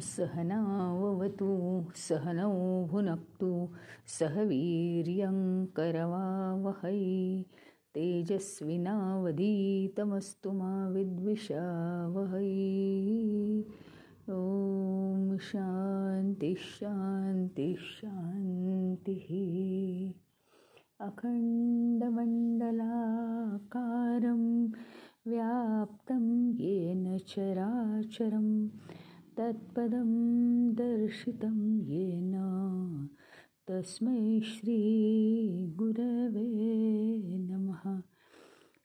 सहनाववतु सहनौ भुनक्तु सह वीर्यंकरवावहै तेजस्विनावधीतमस्तु मा विद्विषावहै. ओम शांती शांती शांती. अखंडमंडलाकारं व्याप्तं येन चराचरं तत्पदं दर्शितं येन तस्मै श्री गुरवे नमः.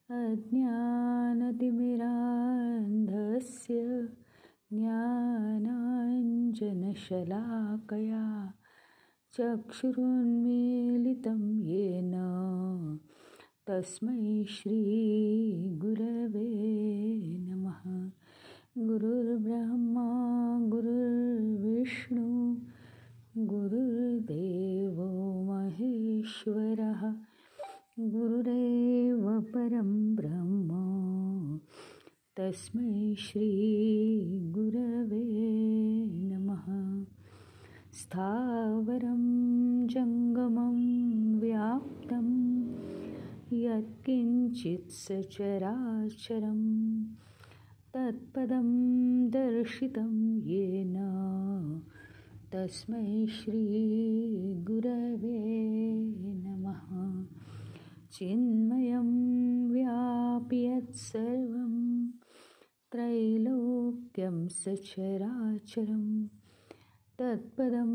अज्ञानतिमिरान्धस्य ज्ञानाञ्जनशलाकया चक्षुरुन्मीलितं येन तस्मै श्री गुरवे नमः. गुरुर्ब्रह्मा गुरुर्विष्णु गुरुर्देवो महेश्वरः गुरुरेव परं ब्रह्म तस्मै श्री गुरवे नमः. स्थावरं जंगमं व्याप्तं यत्किंचित् सचराचरं तत्पदं दर्शितं येन तस्मै श्री गुरवे नमः. चिन्मयं व्यापि यत्सर्वं त्रैलोक्यं सचराचरं तत्पदं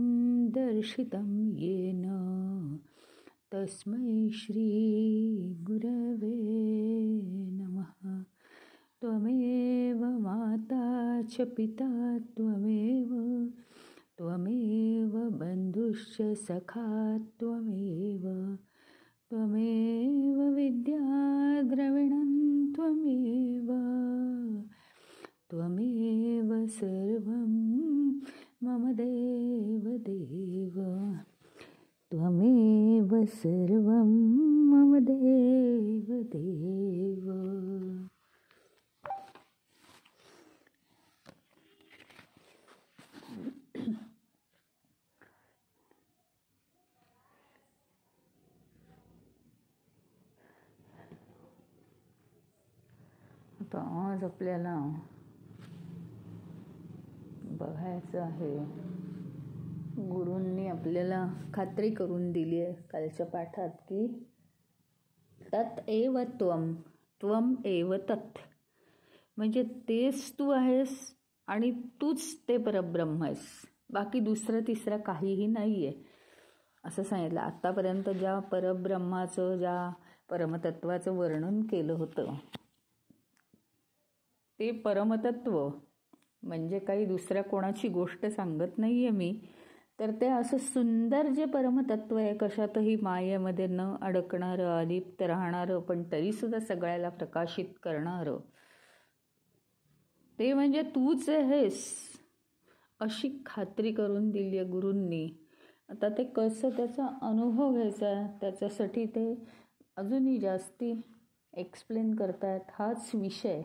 दर्शितं येन तस्मै श्री गुरवे नमः. त्वमेव माता च पिता त्वमेव बन्धुश्च सखा त्वमेव विद्या द्रविणं त्वमेव सर्वं मम देवदेव त्वमेव सर्वं मम देवदेव. आता आज आपल्याला बघायचं आहे, गुरूंनी आपल्याला खात्री करून दिली आहे कालच्या पाठात की तत् एव त्वम त्वम एव तत्, म्हणजे तेच तू आहेस आणि तूच ते परब्रह्म आहेस, बाकी दुसरं तिसरं काहीही नाही आहे असं सांगितलं. आत्तापर्यंत ज्या परब्रह्माचं ज्या परमतत्वाचं वर्णन केलं होतं ते परमतत्व म्हणजे काही दुसऱ्या कोणाची गोष्ट सांगत नाही आहे मी, तर ते असं सुंदर जे परमतत्व आहे, कशातही मायेमध्ये न अडकणारं, अलिप्त राहणारं, पण तरीसुद्धा सगळ्याला प्रकाशित करणारं, ते म्हणजे तूच आहेस अशी खात्री करून दिली आहे गुरूंनी. आता ते कसं त्याचा अनुभव घ्यायचा त्याच्यासाठी ते अजूनही जास्ती एक्सप्लेन करतायत. हाच विषय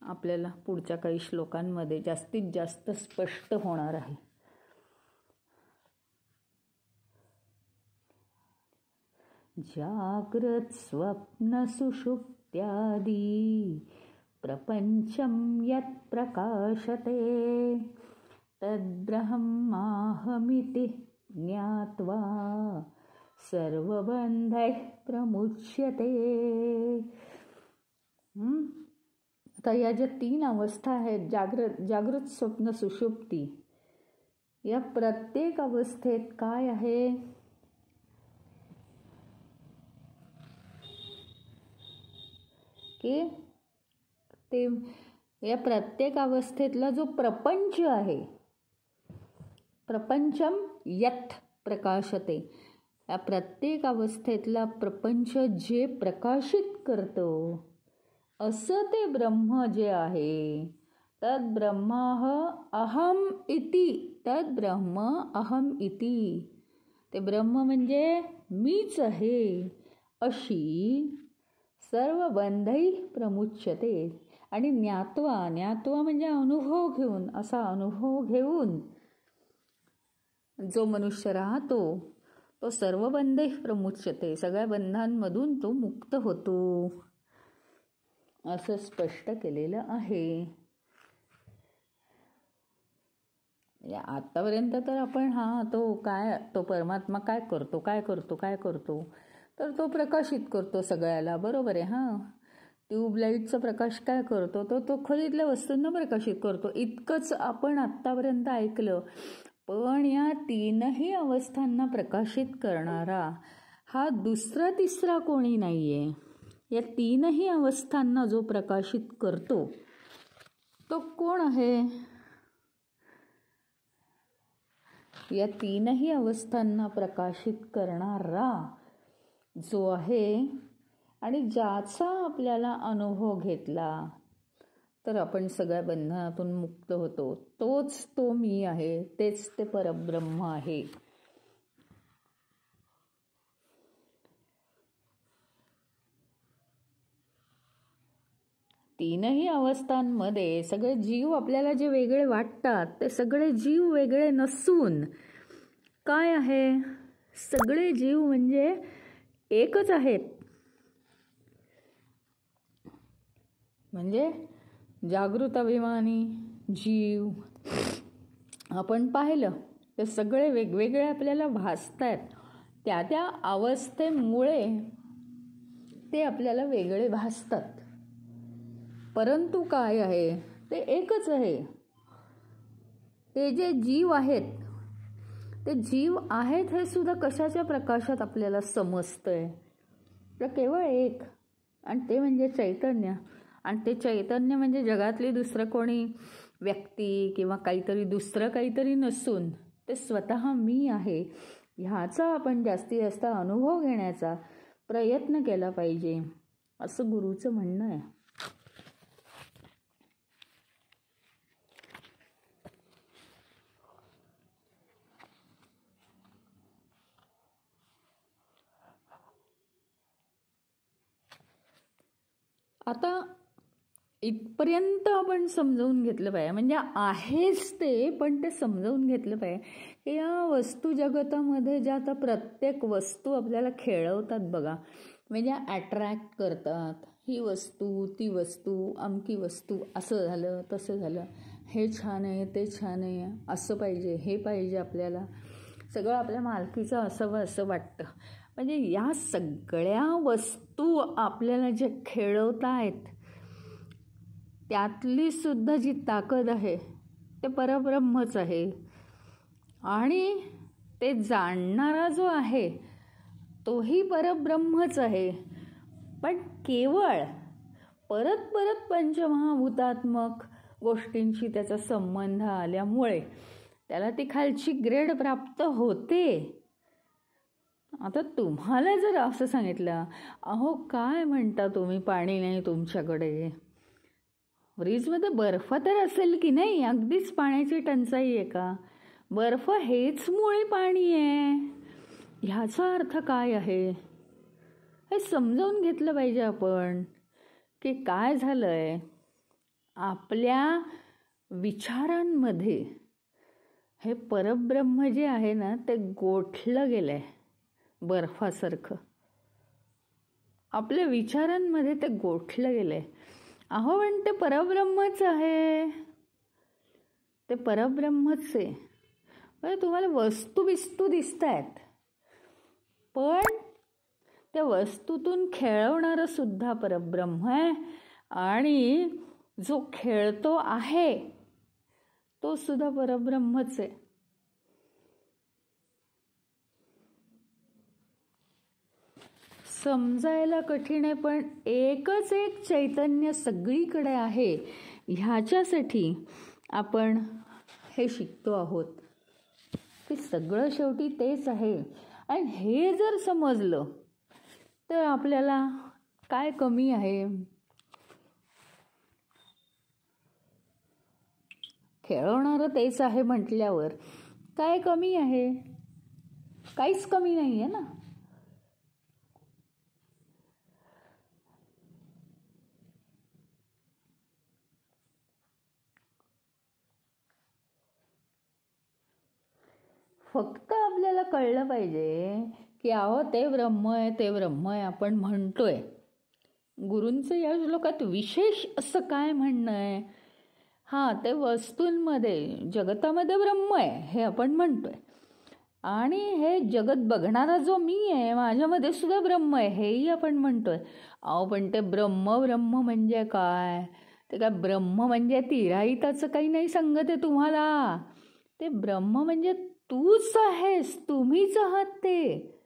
आपल्याला पुढच्या काही श्लोकांमध्ये जास्तीत जास्त स्पष्ट होणार आहे. जागृत स्वप्न सुषुप्त्यादि प्रपंचम यत् प्रकाशते तद्ब्रह्माहमिति ज्ञात्वा सर्वबन्धैः प्रमुच्यते. आता या ज्या तीन अवस्था आहेत, जागृत स्वप्न सुषुप्ती, या प्रत्येक अवस्थेत काय आहे की ते या प्रत्येक अवस्थेतला जो प्रपंच आहे, प्रपंचम यत् प्रकाशते, या प्रत्येक अवस्थेतला प्रपंच जे प्रकाशित करतो असं ते ब्रह्म जे आहे, तद ब्रह्माह अहम इति, तद ब्रह्म अहम इति, ते ब्रह्म म्हणजे मीच आहे अशी सर्व बंधै प्रमुच्यते. आणि ज्ञात्वा, ज्ञात्वा म्हणजे अनुभव घेऊन, असा अनुभव घेऊन जो मनुष्य राहतो तो सर्व बंधे प्रमुच्यते, सगळ्या बंधांमधून तो मुक्त होतो, असं स्पष्ट केलेलं आहे. आतापर्यंत तर आपण तो परमात्मा काय करतो तर तो प्रकाशित करतो सगळ्याला, बरोबर आहे. ट्यूबलाईटचा प्रकाश काय करतो, तो खोलीतल्या वस्तूंना प्रकाशित करतो. इतकंच आपण आत्तापर्यंत ऐकलं. पण या तीनही अवस्थांना प्रकाशित करणारा हा दुसरा तिसरा कोणी नाहीये. या तीनही अवस्थांना जो प्रकाशित करतो तो कोण आहे? या तीनही अवस्थांना प्रकाशित करणारा जो आहे आणि ज्याचा आपल्याला अनुभव घेतला तर आपण सगळ्या बंधनातून मुक्त होतो, तोच तो मी आहे, तेच ते परब्रह्म आहे. तीनही अवस्थांमध्ये सगळे जीव आपल्याला जे वेगळे वाटतात ते सगळे जीव वेगळे नसून काय आहे, सगळे जीव म्हणजे एकच आहेत. म्हणजे जागृत अभिमानी जीव आपण पाहिलं ते सगळे वेगवेगळे आपल्याला भासतात. त्या अवस्थेमुळे ते आपल्याला वेगळे भासतात. परंतु काय आहे, ते एकच आहे. ते जे जीव आहेत ते जीव आहेत हे सुद्धा कशाच्या प्रकाशात आपल्याला समजतंय, तर केवळ एक, आणि ते म्हणजे चैतन्य. आणि ते चैतन्य म्हणजे जगातली दुसरं कोणी व्यक्ती किंवा दुसरं काहीतरी नसून ते स्वतः मी आहे. ह्याचा आपण जास्तीत जास्त अनुभव घेण्याचा प्रयत्न केला पाहिजे, असं गुरुचं म्हणणं आहे. आता इथपर्यंत आपण समजावून घेतलं पाहिजे, म्हणजे आहेच ते, पण ते समजावून घेतलं पाहिजे की या वस्तू जगतामध्ये ज्या आता प्रत्येक वस्तू आपल्याला खेळवतात बघा, म्हणजे अट्रॅक्ट करतात. ही वस्तू, ती वस्तू, अमकी वस्तू, असं झालं तसं झालं, हे छान आहे, ते छान आहे, असं पाहिजे, हे पाहिजे, आपल्याला सगळं आपल्या मालकीचं असावं असं वाटतं. म्हणजे या सगळ्या वस्तू आपल्याला जे खेळवतायत त्यातली सुद्धा जी ताकद आहे ते परब्रह्मच आहे. आणि ते जाणणारा जो आहे तोही परब्रह्मच आहे. पण केवळ परत परत पंचमहाभूतात्मक गोष्टींशी त्याचा संबंध आल्यामुळे त्याला ती खालची ग्रेड प्राप्त होते. आता तुम्हाला जर असं सांगितलं, अहो काय म्हणता तुम्ही, पाणी नाही तुमच्याकडे, फ्रीजमध्ये बर्फ तर असेल की नाही, अगदीच पाण्याची टंचाई आहे का? बर्फ हेच मुळे पाणी आहे. ह्याचा अर्थ काय आहे हे समजावून घेतलं पाहिजे आपण, की काय झालंय आपल्या विचारांमध्ये हे परब्रह्म जे आहे ना ते गोठलं गेलंय बर्फासारखं. आपल्या विचारांमध्ये ते गोठलं गेलंय. अहो पण ते परब्रह्मच आहे, ते परब्रह्मच आहे. म्हणजे तुम्हाला वस्तू बिस्तू दिसत आहेत, पण त्या वस्तूतून खेळवणारं सुद्धा परब्रह्म आहे. आणि जो खेळतो आहे तो सुद्धा परब्रह्मच आहे. समजायला कठीण आहे, पण एकच एक चैतन्य सगळीकडे आहे. ह्याच्यासाठी आपण हे शिकतो आहोत की सगळं शेवटी तेच आहे. आणि हे जर समजलं तर आपल्याला काय कमी आहे? खेळवणारं तेच आहे म्हटल्यावर काय कमी आहे? काहीच कमी नाही आहे ना. फक्त आपल्याला कळलं पाहिजे की अहो ते ब्रह्म आहे, ते ब्रह्म आहे आपण म्हणतोय. गुरूंचं या श्लोकात विशेष असं काय म्हणणं आहे? हां, ते वस्तूंमध्ये जगतामध्ये ब्रह्म आहे हे आपण म्हणतोय, आणि हे जगत बघणारा जो मी आहे माझ्यामध्ये सुद्धा ब्रह्म आहे हेही आपण म्हणतोय. अहो पण ते ब्रह्म ब्रह्म म्हणजे काय? ते काय ब्रह्म म्हणजे तिराहिताचं काही नाही सांगत आहे तुम्हाला. ते ब्रह्म म्हणजे तूच आहेस, तुम्हीच आहात ते.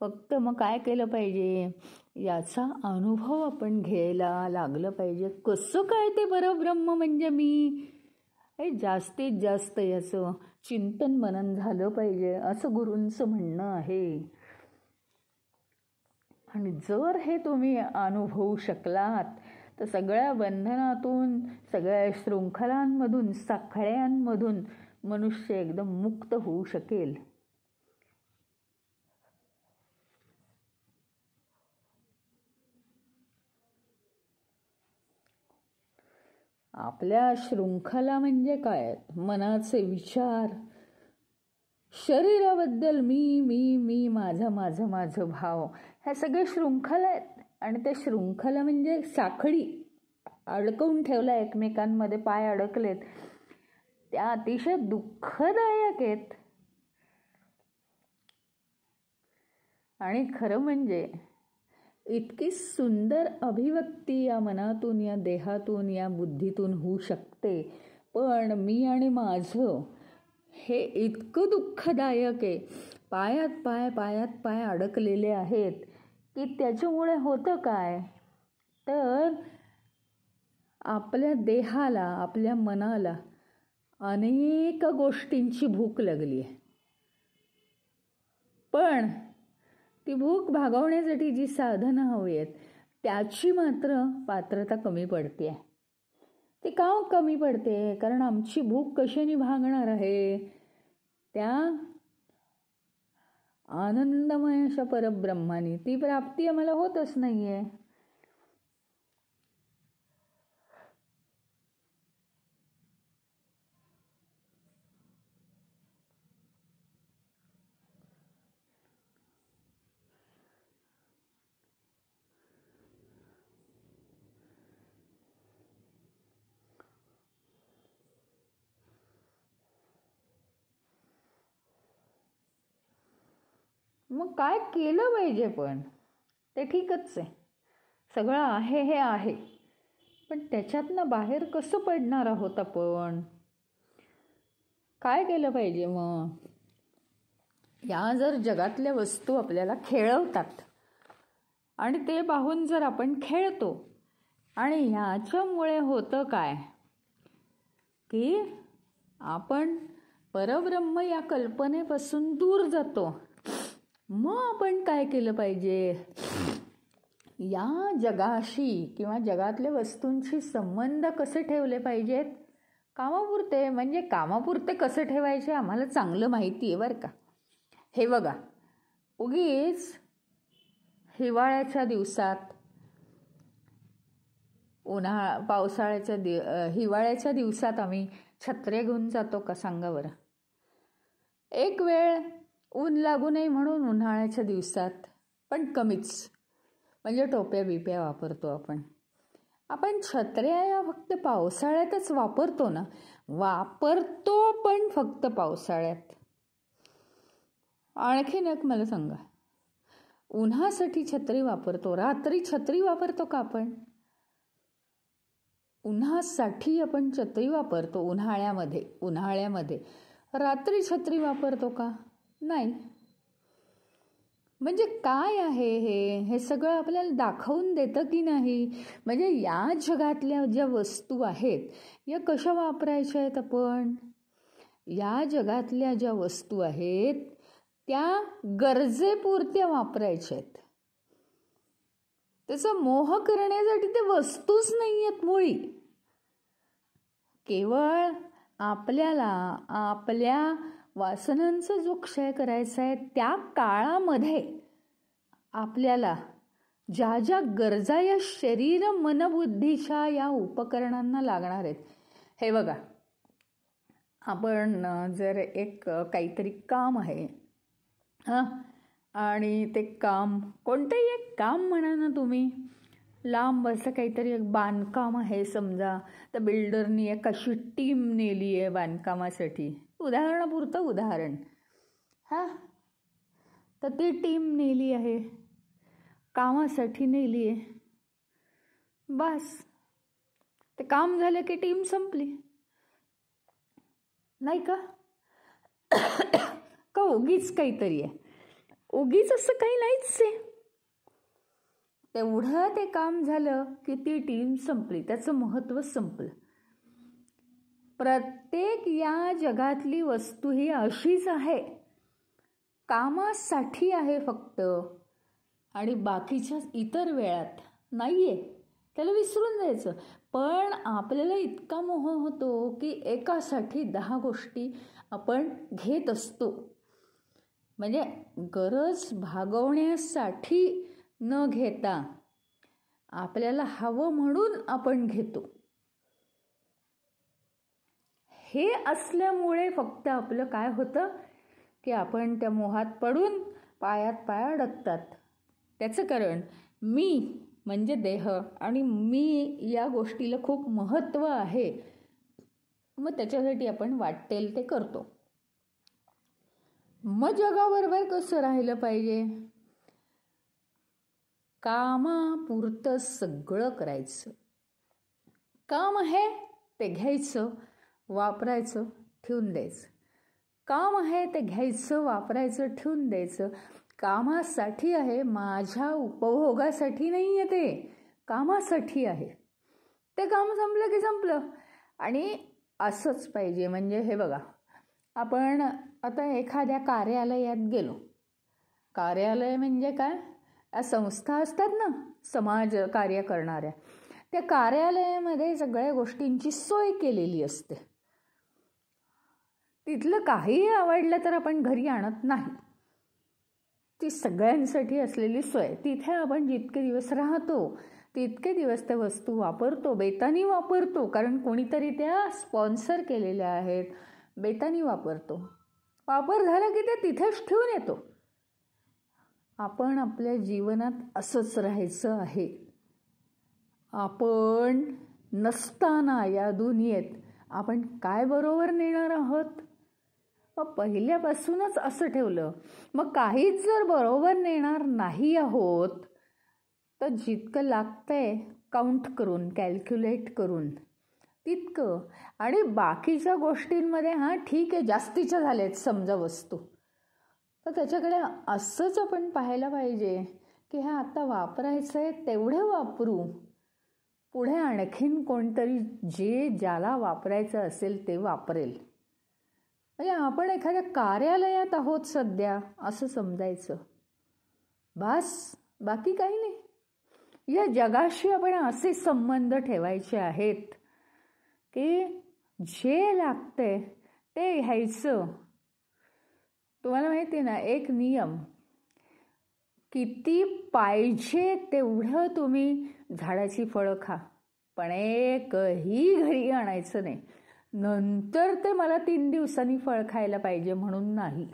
फक्त मग काय केलं पाहिजे? याचा अनुभव आपण घ्यायला लागलं पाहिजे. कसं काय ते परब्रह्म म्हणजे मी? हे जास्तीत जास्त याचं चिंतन मनन झालं पाहिजे असं गुरूंचं म्हणणं आहे. आणि जर हे तुम्ही अनुभवू शकलात तर सगळ्या बंधनातून, सगळ्या शृंखलांमधून, साखळ्यांमधून मनुष्य एकदम मुक्त होऊ शकेल. आपल्या शृंखला म्हणजे काय? मनाचे विचार, शरीराबद्दल मी मी मी, माझं माझं माझं भाव, ह्या सगळे शृंखला आहेत. आणि त्या शृंखला म्हणजे साखळी अडकवून ठेवल्या एकमेकांमध्ये, पाय अडकलेत, त्या अतिशय दुःखदायक आहेत. आणि खरं म्हणजे इतकी सुंदर अभिव्यक्ती या मनातून, या देहातून, या बुद्धीतून होऊ शकते, पण मी आणि माझं हे इतकं दुःखदायक आहे, पायात पाय पायात पाय अडकलेले आहेत, की त्याच्यामुळे होतं काय? तर आपल्या देहाला, आपल्या मनाला अनेक गोष्टींची भूक लागली आहे, पण ती भूक भागवण्यासाठी जी साधनं हवी आहेत त्याची मात्र पात्रता कमी पडते. ती का कमी पडते? कारण आमची भूक कशाने भागणार आहे? त्या आनंदमय अशा परब्रह्मानी. ती प्राप्ती आम्हाला होतच नाही आहे. मग काय केलं पाहिजे? पण ते ठीकच आहे, सगळं आहे हे आहे, पण त्याच्यातनं बाहेर कसं पडणार आहोत आपण? काय केलं पाहिजे मग? या जर जगातल्या वस्तू आपल्याला खेळवतात आणि ते पाहून जर आपण खेळतो, आणि ह्याच्यामुळे होतं काय की आपण परब्रह्म या कल्पनेपासून दूर जातो. मग आपण काय केलं पाहिजे? या जगाशी किंवा जगातल्या वस्तूंशी संबंध कसे ठेवले पाहिजेत? कामापुरते. म्हणजे कामापुरते कसे ठेवायचे आम्हाला चांगलं माहिती आहे बरं का. हे बघा, उगीच हिवाळ्याच्या दिवसात, हिवाळ्याच्या दिवसात आम्ही छत्र्या घेऊन जातो का? सांगा बरं. एक वेळ ऊन लागू नये म्हणून उन्हाळ्याच्या दिवसात, पण कमीच, म्हणजे टोप्या बिप्या वापरतो आपण. आपण छत्र्या या फक्त पावसाळ्यातच वापरतो ना? वापरतो, पण फक्त पावसाळ्यात. आणखीन एक मला सांगा, उन्हासाठी छत्री वापरतो, रात्री छत्री वापरतो का आपण? उन्हासाठी आपण छत्री वापरतो उन्हाळ्यामध्ये. रात्री छत्री वापरतो का? नाही. म्हणजे काय आहे हे सगळं आपल्याला दाखवून देतं की नाही? म्हणजे या जगातल्या ज्या वस्तू आहेत या कशा वापरायच्या आहेत आपण? या जगातल्या ज्या वस्तू आहेत त्या गरजेपुरत्या वापरायच्या आहेत. त्याचा मोह करण्यासाठी ते वस्तूच नाही आहेत मुळी. केवळ आपल्याला आपल्या वासनांचा जो क्षय करायचा आहे त्या काळामध्ये आपल्याला ज्या ज्या गरजा या शरीर मनबुद्धीच्या या उपकरणांना लागणार आहेत. हे बघा, आपण जर एक काहीतरी काम आहे हां, आणि ते काम कोणतंही एक काम म्हणा ना तुम्ही, लांब असं काहीतरी एक बांधकाम आहे समजा, तर बिल्डरनी एक अशी टीम नेली आहे बांधकामासाठी, उदाहरणापुरतं उदाहरण हां, तर ती टीम नेली आहे, कामासाठी नेली आहे, बस ते काम झालं की टीम संपली, नाही का? का उगीच काहीतरी आहे? उगीच असं काही नाहीच आहे. तेवढं ते काम झालं की ती टीम संपली, त्याचं महत्त्व संपलं. प्रत्येक या जगातली वस्तू ही अशीच आहे, कामासाठी आहे फक्त, आणि बाकीच्या इतर वेळात नाही आहे, त्याला विसरून जायचं. पण आपल्याला इतका मोह होतो की एकासाठी 10 गोष्टी आपण घेत असतो, म्हणजे गरज भागवण्यासाठी न घेता आपल्याला हवं म्हणून आपण घेतो. हे असल्यामुळे फक्त आपलं काय होतं की आपण त्या मोहात पडून पायात पाय अडकतात. त्याचं कारण मी म्हणजे देह, आणि मी या गोष्टीला खूप महत्त्व आहे, मग त्याच्यासाठी आपण वाटेल ते करतो. मग जगाबरोबर कसं राहिलं पाहिजे? कामापुरतं सगळं करायचं. काम आहे ते घ्यायचं, वापरायचं, ठेवून द्यायचं. काम आहे ते घ्यायचं, वापरायचं, ठेवून द्यायचं. कामासाठी आहे, माझ्या उपभोगासाठी नाही आहे, ते कामासाठी आहे. ते काम संपलं की संपलं. आणि असंच पाहिजे. म्हणजे हे बघा, आपण आता एखाद्या कार्यालयात गेलो. कार्यालय म्हणजे काय? संस्था असतात ना समाज कार्य करणाऱ्या, त्या कार्यालयामध्ये सगळ्या गोष्टींची सोय केलेली असते. तिथलं काहीही आवडलं तर आपण घरी आणत नाही, ती सगळ्यांसाठी असलेली सोय. तिथे आपण जितके दिवस राहतो तितके दिवस त्या वस्तू वापरतो, बेतानी वापरतो, कारण कोणीतरी त्या स्पॉन्सर केलेल्या आहेत, बेतानी वापरतो. वापर झाला की ते तिथेच ठेवून येतो. आपण आपल्या जीवनात असंच राहायचं आहे. आपण नसताना या दुनियेत आपण काय बरोबर नेणार आहोत? मग पहिल्यापासूनच असं ठेवलं, मग काहीच जर बरोबर नेणार नाही आहोत तर जितकं लागतंय काउंट करून, कॅल्क्युलेट करून तितकं, आणि बाकीच्या गोष्टींमध्ये हां ठीक आहे जास्तीच्या झाल्यात समजा वस्तू, तर त्याच्याकडे असंच आपण पाहायला पाहिजे की हा आता वापरायचं आहे तेवढं वापरू, पुढे आणखीन कोणतरी जे ज्याला वापरायचं असेल ते वापरेल. म्हणजे आपण एखाद्या कार्यालयात आहोत सध्या असं समजायचं, बस, बाकी काही नाही. या जगाशी आपण असे संबंध ठेवायचे आहेत की जे लागतंय ते घ्यायचं. तुम्हाला माहिती आहे ना एक नियम, किती पाहिजे तेवढं तुम्ही झाडाची फळं खा, पण एकही घरी आणायचं नाही. नंतर ते मला 3 दिवसांनी फळ खायला पाहिजे म्हणून नाही.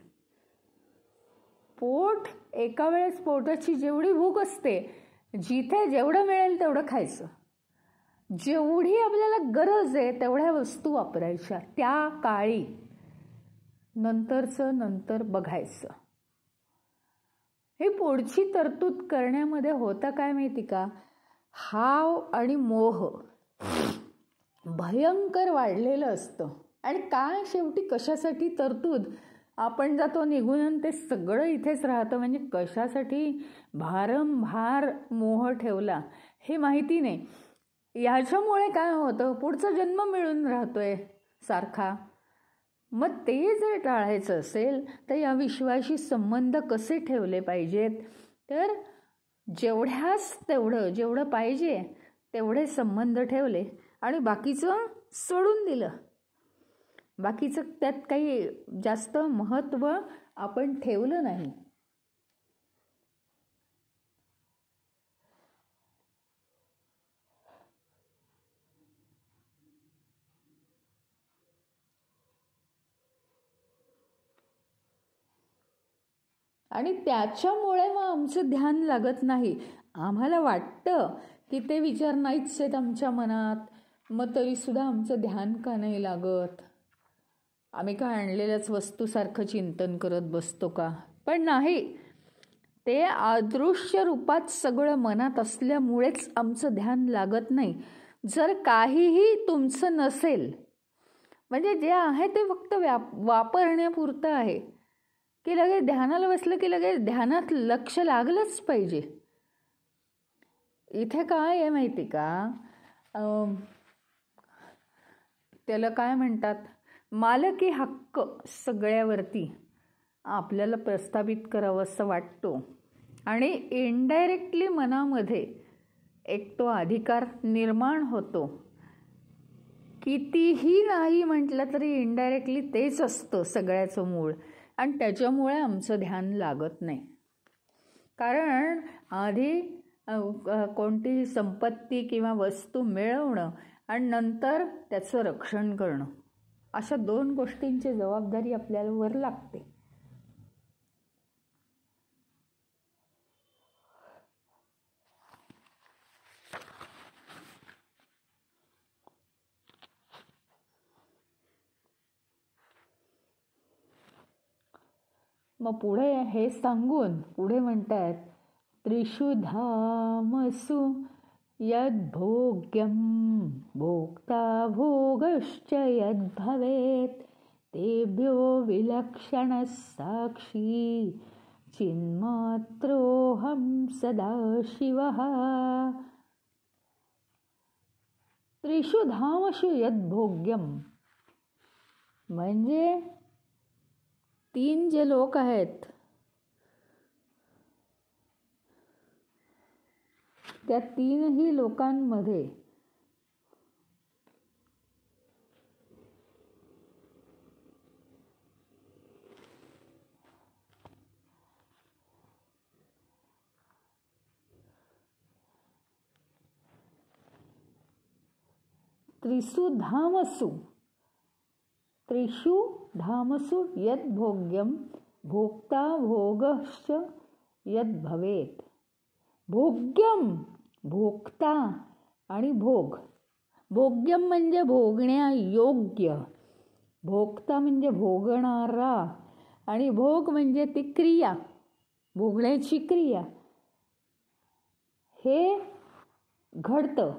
पोट एका वेळेस, पोटाची जेवढी भूक असते, जिथे जेवढं मिळेल तेवढं खायचं. जेवढी आपल्याला गरज आहे तेवढ्या वस्तू वापरायच्या त्या काळी, नंतरचं नंतर बघायचं. हे पुढची तरतूद करण्यामध्ये होतं काय माहिती का? हाव आणि मोह भयंकर वाढलेलं असतं. आणि काय शेवटी कशासाठी तरतूद? आपण जातो निघून आणि ते सगळं इथेच राहतं. म्हणजे कशासाठी भारंभार मोह ठेवला हे माहिती नाही. ह्याच्यामुळे काय होतं, पुढचा जन्म मिळून राहतोय सारखा. मग ते जर टाळायचं असेल तर या विश्वाशी संबंध कसे ठेवले पाहिजेत? तर जेवढ्याच तेवढं, जेवढं पाहिजे तेवढे संबंध ठेवले आणि बाकीचं सोडून दिलं. बाकीचं त्यात काही जास्त महत्त्व आपण ठेवलं नाही. आणि त्याच्यामुळे मग आमचं ध्यान लागत नाही. आम्हाला वाटतं की ते विचार नाहीच आहेत आमच्या मनात, मग तरीसुद्धा आमचं ध्यान का नाही लागत? आम्ही काय आणलेल्याच वस्तूसारखं चिंतन करत बसतो का? पण नाही, ते अदृश्य रूपात सगळं मनात असल्यामुळेच आमचं ध्यान लागत नाही. जर काहीही तुमचं नसेल, म्हणजे जे आहे ते फक्त वापरण्यापुरतं आहे, की लगेच ध्यानाला बसलं की लगेच ध्यानात लक्ष लागलंच पाहिजे. इथे काय आहे माहिती का, त्याला काय म्हणतात, मालकी हक्क सगळ्यावरती आपल्याला प्रस्थापित करावं असं वाटतो आणि इनडायरेक्टली मनामध्ये एक तो अधिकार निर्माण होतो. कितीही नाही म्हटलं तरी इनडायरेक्टली तेच असतं सगळ्याचं मूळ, आणि त्याच्यामुळे आमचं ध्यान लागत नाही. कारण आधी कोणतीही संपत्ती किंवा वस्तू मिळवणं आणि नंतर त्याचं रक्षण करणं, अशा 2 गोष्टींची जबाबदारी आपल्याला वर लागते. मग पुढे हे सांगून पुढे म्हणतात, त्रिषु धामसु यद्भोग्यं भोक्ता भोगश्च यद्भवेत् तेभ्यो विलक्षणः साक्षी चिन्मात्रोऽहं सदाशिवः. त्रिषु धामसु यद्भोग्यं म्हणजे 3 जे लोक आहेत त्या 3ही लोकांमध्ये त्रिषु धामसु यद्भोग्यं भोक्ता भोगश्च यद्भवेत्. भोग्यम भोक्ता आणि भोग. भोग्यम म्हणजे भोगण्यायोग्य, भोक्ता म्हणजे भोगणारा, आणि भोग म्हणजे ती क्रिया, भोगण्याची क्रिया. हे घडतं.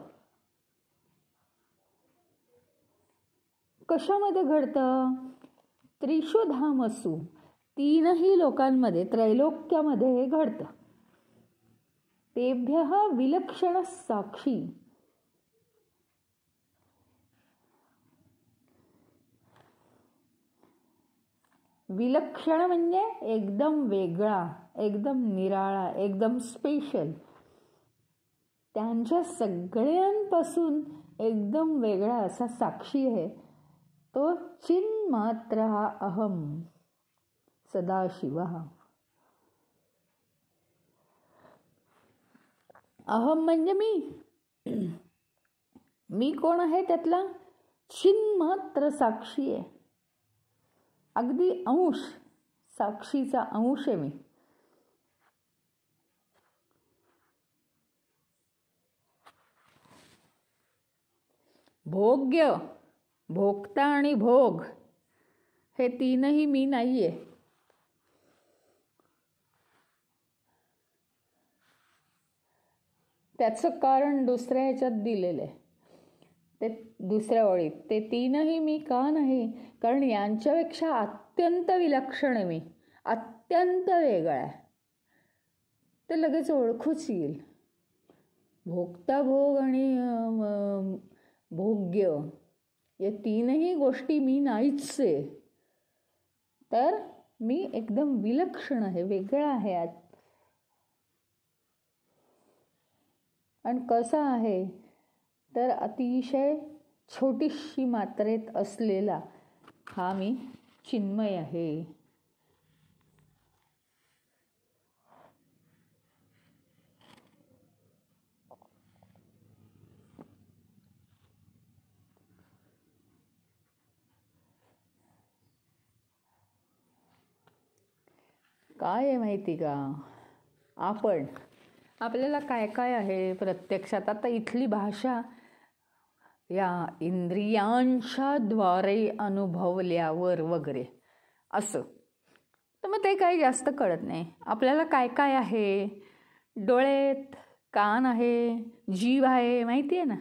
कशामध्ये घडतं? त्रिषु धामसु, 3ही लोकांमध्ये, त्रैलोक्यामध्ये हे घडतं. तेभ्यः विलक्षण साक्षी, विलक्षण म्हणजे एकदम वेगळा, एकदम निराळा, एकदम स्पेशल, त्यांच्या सगळ्यांपासून एकदम वेगळा असा साक्षी आहे तो चिन्मात्र अहम सदाशिवः. अहम म्हणजे मी कोण आहे त्यातला चिन्मात्र साक्षी आहे, अगदी अंश, साक्षीचा अंश आहे मी. भोग्य, भोक्ता आणि भोग हे 3ही मी नाहीये. त्याचं कारण दुसऱ्या ह्याच्यात दिलेलं आहे, ते दुसऱ्या ओळीत. ते 3ही मी का नाही? कारण यांच्यापेक्षा अत्यंत विलक्षण आहे मी, अत्यंत वेगळा आहे. ते लगेच ओळखूच येईल. भोक्ता भोग आणि भोग्य या 3ही गोष्टी मी नाहीच आहे, तर मी एकदम विलक्षण आहे, वेगळा आहे. आणि कसा आहे तर अतिशय छोटीशी मात्रेत असलेला हा मी चिन्मय आहे. काय आहे माहिती का, आपल्याला काय काय आहे प्रत्यक्षात. आता इथली भाषा या इंद्रियांच्या द्वारे अनुभवल्यावर वगैरे असं, तर मग ते काही जास्त कळत नाही. आपल्याला काय काय आहे, डोळेत, कान आहे, जीभ आहे, माहिती आहे ना.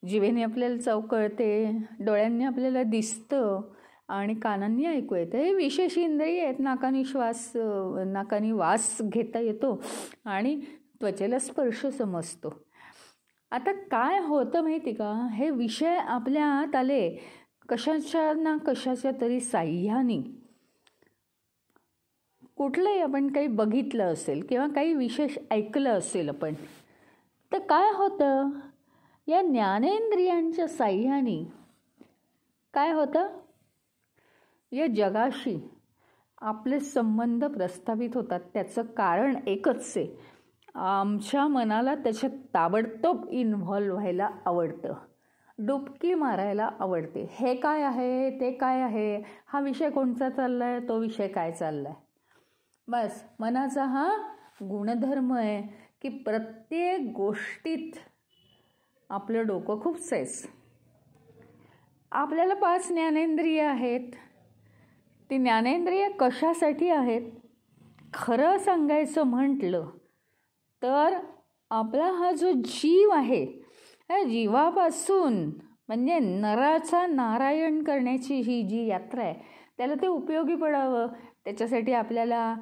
जिभेने आपल्याला चव कळते, डोळ्यांनी आपल्याला दिसतं आणि कानांनी ऐकू येतं. हे विशेष इंद्रिय आहेत. नाकाने वास घेता येतो आणि त्वचेला स्पर्श समजतो. आता काय होतं माहिती का, हे विषय आपल्या आत आले कशाच्या ना कशाच्या तरी साह्याने. कुठलंही आपण काही बघितलं असेल किंवा काही विशेष ऐकलं असेल आपण, तर काय होतं, या ज्ञानेंद्रियांच्या साह्याने काय होतं, या जगाशी आपले संबंध प्रस्थापित होतात. त्याचं कारण एकच आहे, आमच्या मनाला त्याच्यात ताबडतोब इन्व्हॉल्व व्हायला आवडतं, डुबकी मारायला आवडते. हे काय आहे, ते काय आहे, हा विषय कोणता चालला आहे, तो विषय काय चालला आहे. बस मनाचा हा गुणधर्म आहे की प्रत्येक गोष्टीत आपलं डोकं खूप सैस. आपल्याला 5 ज्ञानेंद्रिय आहेत. ती ज्ञानेंद्रिय कशासाठी आहेत, खरं सांगायचं म्हटलं तर आपला हा जो जीव आहे, ह्या जीवापासून म्हणजे नराचा नारायण करण्याची ही जी यात्रा आहे, त्याला ते उपयोगी पडावं. त्याच्यासाठी आपल्याला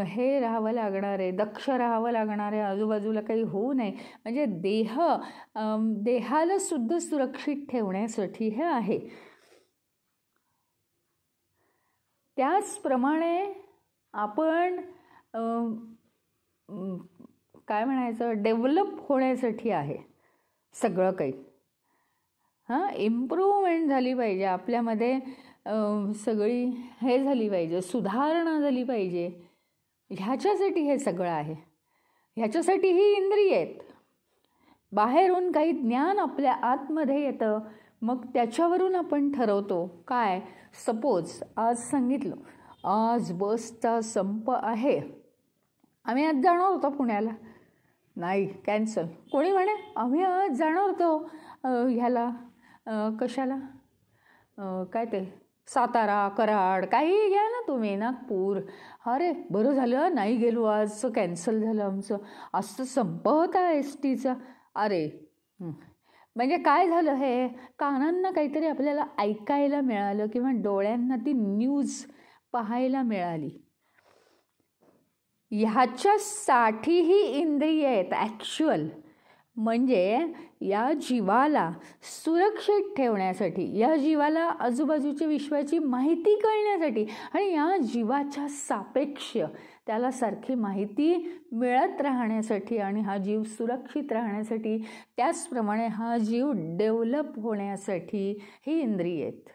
हे राहावं लागणार आहे, दक्ष राहावं लागणार आहे, आजूबाजूला काही होऊ नये. म्हणजे देहाला सुद्धा सुरक्षित ठेवण्यासाठी हे आहे. त्याचप्रमाणे आपण काय म्हणायचं, डेव्हलप होण्यासाठी आहे सगळं काही. इम्प्रूव्हमेंट झाली पाहिजे आपल्यामध्ये, सगळी हे झाली पाहिजे, सुधारणा झाली पाहिजे. ह्याच्यासाठी हे सगळं आहे. ह्याच्यासाठी ही इंद्रिय आहेत. बाहेरून काही ज्ञान आपल्या आतमध्ये येतं, मग त्याच्यावरून आपण ठरवतो काय. सपोज आज सांगितलं, आज बसचा संप आहे, आम्ही आज जाणार होतो पुण्याला, नाही कॅन्सल. कोणी म्हणे आम्ही आज जाणार होतो ह्याला कशाला, काय ते सातारा, कराड, काही घ्या ना तुम्ही, नागपूर. अरे बरं झालं नाही गेलो, आज कॅन्सल झालं आमचं, आज तर संप होता एसटीचा. अरे म्हणजे काय झालं, हे कानांना काहीतरी आपल्याला ऐकायला मिळालं किंवा डोळ्यांना ती न्यूज पाहायला मिळाली. ह्याच्यासाठीही इंद्रिय आहेत ॲक्च्युअल. म्हणजे या जीवाला सुरक्षित ठेवण्यासाठी, या जीवाला आजूबाजूच्या विश्वाची माहिती कळण्यासाठी आणि या जीवाच्या सापेक्ष त्याला सारखी माहिती मिळत राहण्यासाठी आणि हा जीव सुरक्षित राहण्यासाठी, त्याचप्रमाणे हा जीव डेव्हलप होण्यासाठी ही इंद्रिय आहेत.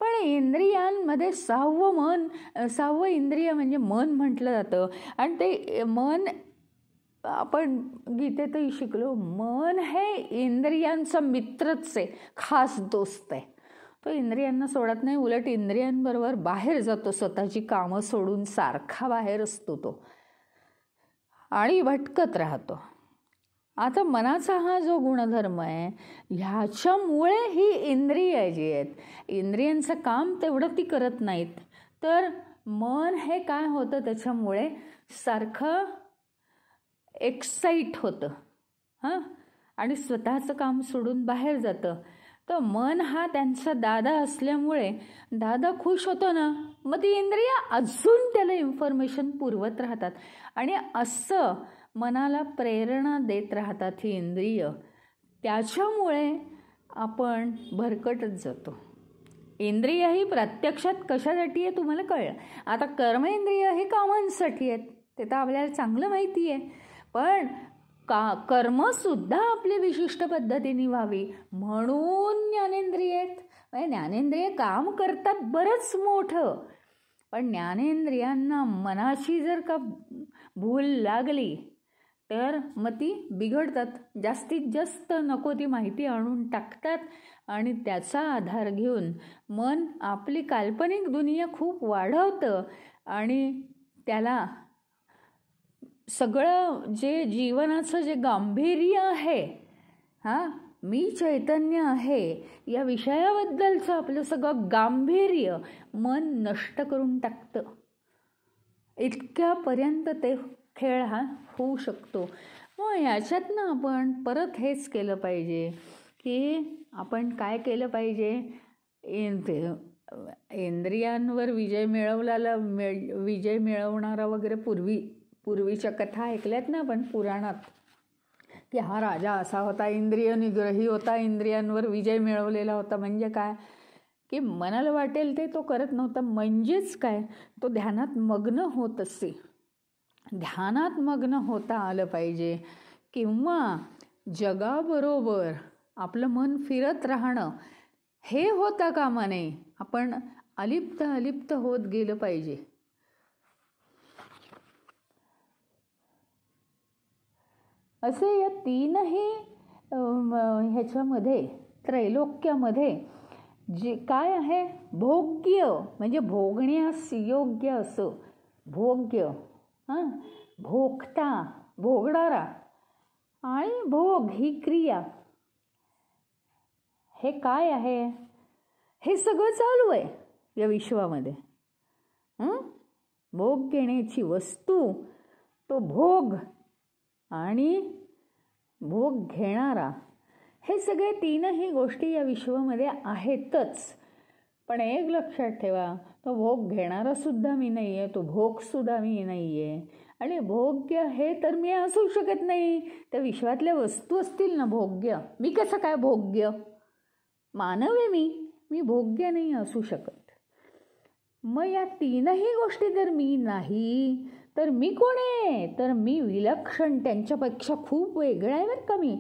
पण इंद्रियांमध्ये 6वं इंद्रिय म्हणजे मन म्हटलं जातं. आणि ते मन आपण गीतेतही शिकलो, मन हे इंद्रियांचा मित्रच आहे, खास दोस्त आहे. तो इंद्रियांना सोडत नाही, उलट इंद्रियांबरोबर बाहेर जातो, स्वतःची कामं सोडून सारखा बाहेर असतो तो आणि भटकत राहतो. आता मनाचा हा जो गुणधर्म आहे, ह्याच्यामुळे ही इंद्रिय जी आहेत, इंद्रियांचं काम तेवढं ती करत नाहीत, तर मन हे काय होतं, त्याच्यामुळे सारखं एक्साईट होतं आणि स्वतःचं काम सोडून बाहेर जातं. तर मन हा त्यांचा दादा असल्यामुळे दादा खुश होतो ना, मग ती इंद्रिय अजून त्याला इन्फॉर्मेशन पुरवत राहतात आणि असं मनाला प्रेरणा देत राहतात ही इंद्रिय. त्याच्यामुळे आपण भरकटत जातो. इंद्रिय ही प्रत्यक्षात कशासाठी आहे तुम्हाला कळलं. आता कर्मेंद्रिय ही कामांसाठी आहेत, ते तर आपल्याला चांगलं माहिती आहे. पण कर्मसुद्धा आपली विशिष्ट पद्धतीने व्हावी म्हणून ज्ञानेंद्रिय आहेत. म्हणजे ज्ञानेंद्रिय काम करतात बरंच मोठं, पण ज्ञानेंद्रियांना मनाची जर का भूल लागली तर मग ती बिघडतात, जास्तीत जास्त नको ती माहिती आणून टाकतात आणि त्याचा आधार घेऊन मन आपली काल्पनिक दुनिया खूप वाढवतं आणि त्याला सगळं जे जीवनाचं जे गांभीर्य आहे, हां, मी चैतन्य आहे या विषयाबद्दलचं आपलं सगळं गांभीर्य मन नष्ट करून टाकतं. इतक्यापर्यंत ते खेळ हा होऊ शकतो. मग याच्यातनं आपण परत हेच केलं पाहिजे की आपण काय केलं पाहिजे, इंद्रियांवर विजय मिळवणारा वगैरे पूर्वीच्या कथा ऐकल्यात ना आपण पुराणात, की हा राजा असा होता, इंद्रिय निग्रही होता, इंद्रियांवर विजय मिळवलेला होता. म्हणजे काय की मनाला वाटेल ते तो करत नव्हता. म्हणजेच काय, तो ध्यानात मग्न होत असे. ध्यानात मग्न होता आलं पाहिजे, किंवा जगाबरोबर आपलं मन फिरत राहणं हे होता कामा नये. आपण अलिप्त होत गेलं पाहिजे. असे या तीनही ह्याच्यामध्ये त्रैलोक्यामध्ये जे काय आहे, भोग्य म्हणजे भोगण्यास योग्य असं भोग्य, हां, भोगता भोगणारा, आणि भोग ही क्रिया, हे काय आहे, हे सगळं चालू आहे या विश्वामध्ये. भोग घेण्याची वस्तू, तो भोग आणि भोग घेणारा, हे सगळे तीनही गोष्टी या विश्वामध्ये आहेतच. पण एक लक्षात ठेवा, तो भोग घेणारा सुद्धा मी नाही आहे, तो भोगसुद्धा मी नाही आहे. आणि भोग्य हे तर मी असू शकत नाही. त्या विश्वातल्या वस्तू असतील ना भोग्य, मी कसं काय भोग्य, मानव आहे मी भोग्य नाही असू शकत. मग या तीनही गोष्टी जर मी नाही तर मी कोण आहे, तर मी विलक्षण, त्यांच्यापेक्षा खूप वेगळा आहे बरं का, मी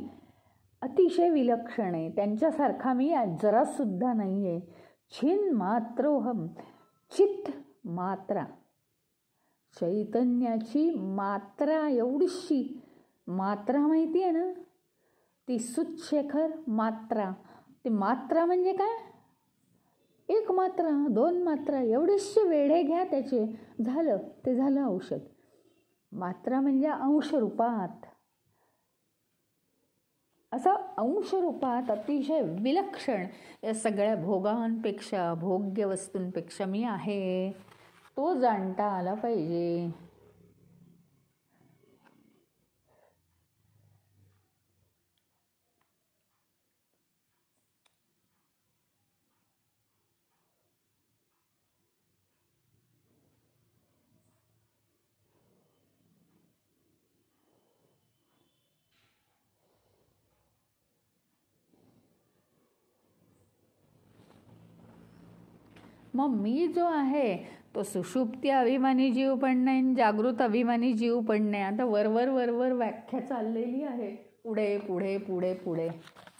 अतिशय विलक्षण आहे. त्यांच्यासारखा मी जरासुद्धा नाही आहे. छिन मात्रोहम, चित मात्रा, चैतन्याची मात्रा, एवढीशी मात्रा माहिती आहे ना, ती सुच्छेखर मात्रा. ती मात्रा म्हणजे काय, एक मात्रा, दोन मात्रा, एवढेशे वेढे घ्या त्याचे, झालं, ते झालं औषध. मात्रा म्हणजे अंशरूपात, असं अंशरूपात अतिशय विलक्षण या सगळ्या भोगांपेक्षा, भोग्य वस्तूंपेक्षा मी आहे, तो जाणता आला पाहिजे. मग मी जो आहे तो सुषुप्ती अभिमानी जीव पण नाही, जागृत अभिमानी जीव पण नाही. आता वरवर व्याख्या चाललेली आहे, पुढे पुढे पुढे पुढे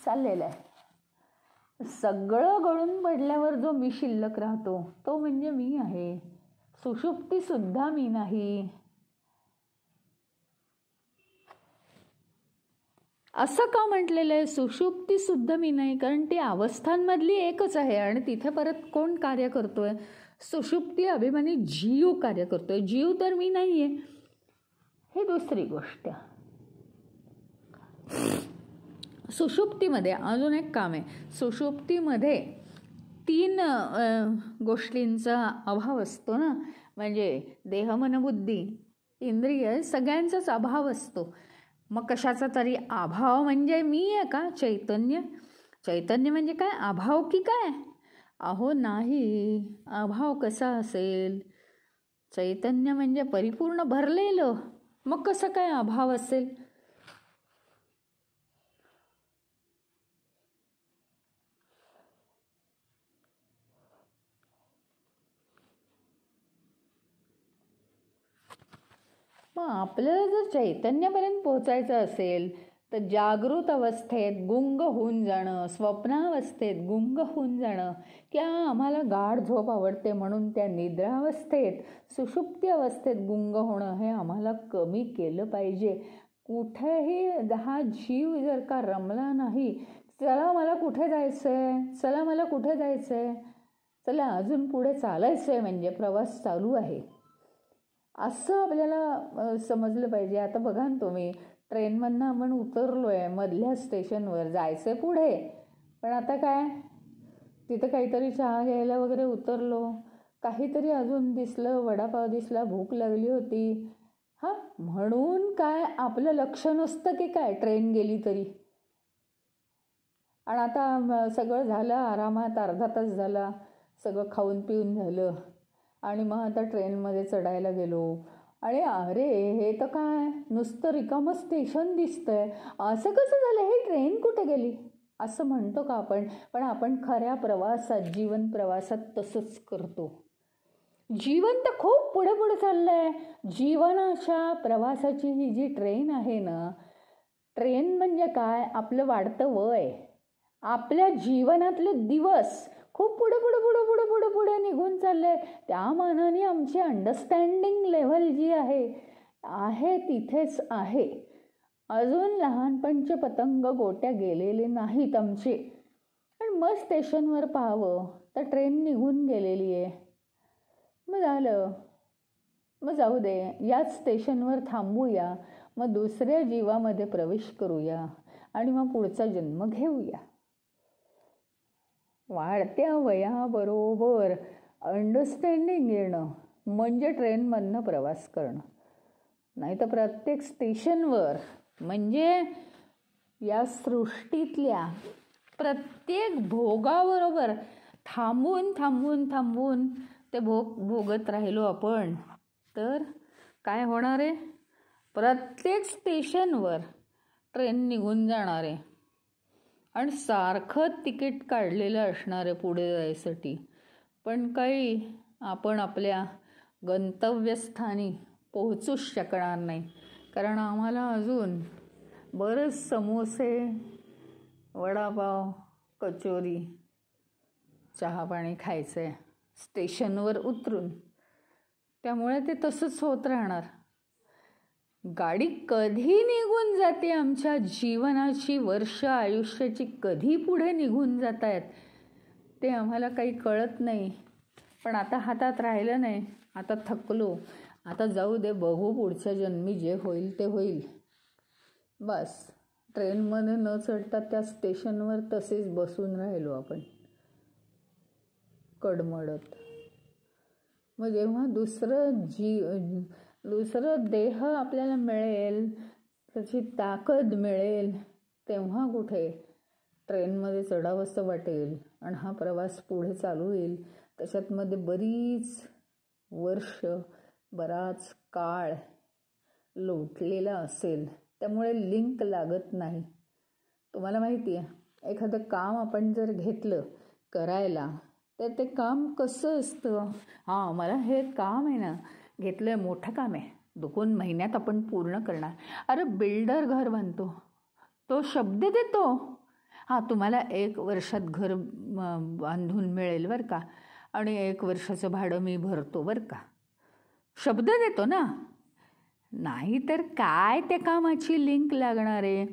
चाललेलं आहे. सगळं गळून पडल्यावर जो मी शिल्लक राहतो तो म्हणजे मी आहे. सुषुप्ती सुद्धा मी नाही असं का म्हटलेलं आहे. सुषुप्ती सुद्धा मी नाही, कारण ती अवस्थांमधली एकच आहे. आणि तिथे परत कोण कार्य करतोय, सुषुप्ती अभिमानी जीव कार्य करतोय. जीव तर मी नाहीये, हे दुसरी गोष्ट. सुषुप्तीमध्ये अजून एक काम आहे. सुषुप्तीमध्ये 3 गोष्टींचा अभाव असतो ना, म्हणजे देह मन बुद्धी इंद्रिय सगळ्यांचाच अभाव असतो. मग कशाचा तरी अभाव म्हणजे मी आहे का, चैतन्य. चैतन्य म्हणजे काय, अभाव की काय, अहो नाही. अभाव कसा असेल, चैतन्य म्हणजे परिपूर्ण भरलेलं, मग कसं काय अभाव असेल. मग आपल्याला जर चैतन्यापर्यंत पोहोचायचं असेल तर जागृत अवस्थेत गुंग होऊन जाणं, स्वप्नावस्थेत गुंग होऊन जाणं, किंवा आम्हाला गाढ झोप आवडते म्हणून त्या निद्रावस्थेत, सुषुप्ती अवस्थेत गुंग होणं हे आम्हाला कमी केलं पाहिजे. कुठेही हा जीव जर का रमला नाही, चला मला कुठे जायचंय, चला मला कुठे जायचंय, चला अजून पुढे चालायचंय, म्हणजे प्रवास चालू आहे. असं आपल्याला समजलं पाहिजे. आता बघा ना तुम्ही, ट्रेनमधनं आपण उतरलो आहे मधल्या स्टेशनवर, जायचं आहे पुढे, पण आता काय, तिथं काहीतरी चहा घ्यायला वगैरे उतरलो, काहीतरी अजून दिसलं, वडापाव दिसला, भूक लागली होती, हां, म्हणून काय आपलं लक्ष नसतं की काय ट्रेन गेली तरी. आणि आता सगळं झालं, आरामात अर्धा तास झाला, सगळं खाऊन पिऊन झालं, आणि मग आता ट्रेनमध्ये चढायला गेलो, आणि अरे हे तर काय नुसतं रिकामं स्टेशन दिसतंय, असं कसं झालं, हे ट्रेन कुठे गेली असं म्हणतो का आपण? पण आपण खऱ्या प्रवासात, जीवन प्रवासात तसंच करतो. जीवन तर खूप पुढे पुढे चाललंय. जीवनाच्या प्रवासाची ही जी ट्रेन आहे ना, ट्रेन म्हणजे काय, आपलं वाढतं वय, आपल्या जीवनातले दिवस खूप पुढे पुढे पुढे पुढे पुढे पुढे निघून चालले. त्या मानाने आमची अंडरस्टँडिंग लेव्हल जी आहे तिथेच आहे. अजून लहानपणचे पतंग गोट्या गेलेले नाहीत आमचे. पण मग स्टेशनवर पाहावं तर ट्रेन निघून गेलेली आहे. मग झालं, मग जाऊ दे, याच स्टेशनवर थांबूया, मग दुसऱ्या जीवामध्ये प्रवेश करूया आणि मग पुढचा जन्म घेऊया. वाढत्या वयाबरोबर अंडरस्टँडिंग येणं म्हणजे ट्रेनमधनं प्रवास करणं. नाही तर प्रत्येक स्टेशनवर, म्हणजे या सृष्टीतल्या प्रत्येक भोगाबरोबर थांबून थांबून थांबून ते भोगत राहिलो आपण, तर काय होणार आहे? प्रत्येक स्टेशनवर ट्रेन निघून जाणार आहे आणि सारखं तिकीट काढलेलं असणार आहे पुढे जायसाठी. पण काही आपण आपल्या गंतव्यस्थानी पोहोचूच शकणार नाही, कारण आम्हाला अजून बरेच समोसे, वडापाव, कचोरी, चहापाणी खायचं आहे स्टेशनवर उतरून. त्यामुळे ते तसंच होत राहणार. गाडी कधी निघून जाते, आमच्या जीवनाची वर्ष आयुष्याची कधी पुढे निघून जात आहेत ते आम्हाला काही कळत नाही. पण आता हातात राहिलं नाही, आता थकलो, आता जाऊ दे, बघू पुढच्या जन्मी जे होईल ते होईल. बस ट्रेनमध्ये न चढता त्या स्टेशनवर तसेच बसून राहिलो आपण कडमडत. मग जेव्हा दुसरं देह आपल्याला मिळेल, त्याची ताकद मिळेल, तेव्हा कुठे ट्रेनमध्ये चढावंसं वाटेल आणि हा प्रवास पुढे चालू होईल. त्याच्यात मध्ये बरीच वर्ष, बराच काळ लोटलेला असेल, त्यामुळे लिंक लागत नाही. तुम्हाला माहिती आहे, एखादं काम आपण जर घेतलं करायला, तर ते काम कसं असतं, हां मला हे काम आहे ना, घेतलं आहे, मोठं काम आहे, 2 महिन्यात आपण पूर्ण करणार. अरे बिल्डर घर बांधतो, तो शब्द देतो, हां तुम्हाला 1 वर्षात घर बांधून मिळेल बरं का, आणि 1 वर्षाचं भाडं मी भरतो बरं का, शब्द देतो ना. नाही तर काय त्या कामाची लिंक लागणार आहे?